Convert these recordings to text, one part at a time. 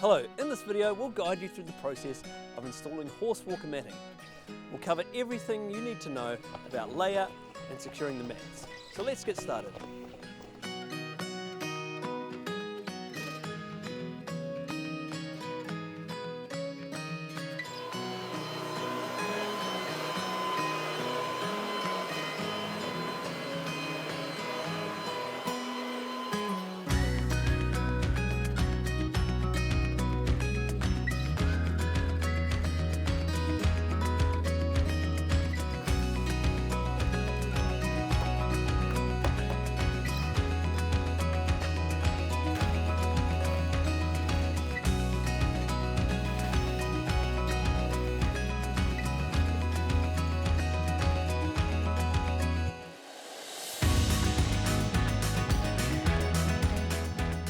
Hello, in this video we'll guide you through the process of installing horse walker matting. We'll cover everything you need to know about layout and securing the mats. So let's get started.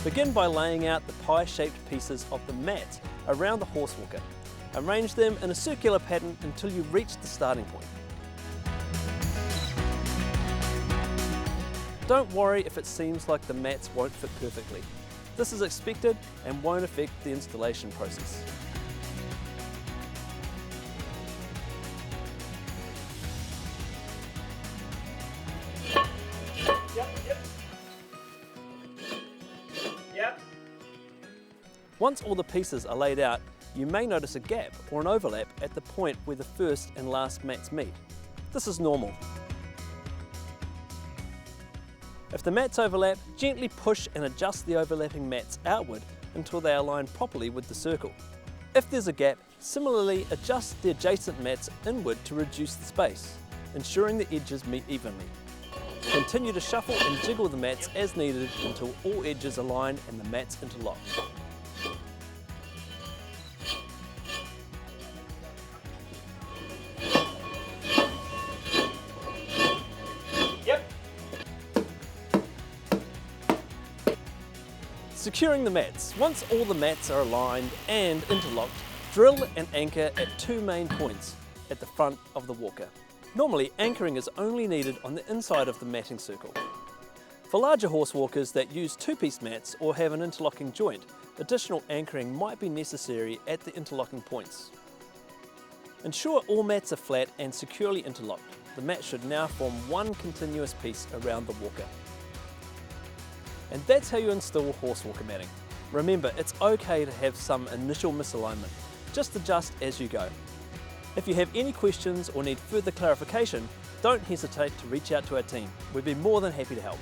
Begin by laying out the pie-shaped pieces of the mat around the horse walker. Arrange them in a circular pattern until you reach the starting point. Don't worry if it seems like the mats won't fit perfectly. This is expected and won't affect the installation process. Once all the pieces are laid out, you may notice a gap or an overlap at the point where the first and last mats meet. This is normal. If the mats overlap, gently push and adjust the overlapping mats outward until they align properly with the circle. If there's a gap, similarly adjust the adjacent mats inward to reduce the space, ensuring the edges meet evenly. Continue to shuffle and jiggle the mats as needed until all edges align and the mats interlock. Securing the mats. Once all the mats are aligned and interlocked, drill and anchor at two main points at the front of the walker. Normally, anchoring is only needed on the inside of the matting circle. For larger horse walkers that use two-piece mats or have an interlocking joint, additional anchoring might be necessary at the interlocking points. Ensure all mats are flat and securely interlocked. The mat should now form one continuous piece around the walker. And that's how you install horse walker matting. Remember, it's okay to have some initial misalignment. Just adjust as you go. If you have any questions or need further clarification, don't hesitate to reach out to our team. We'd be more than happy to help.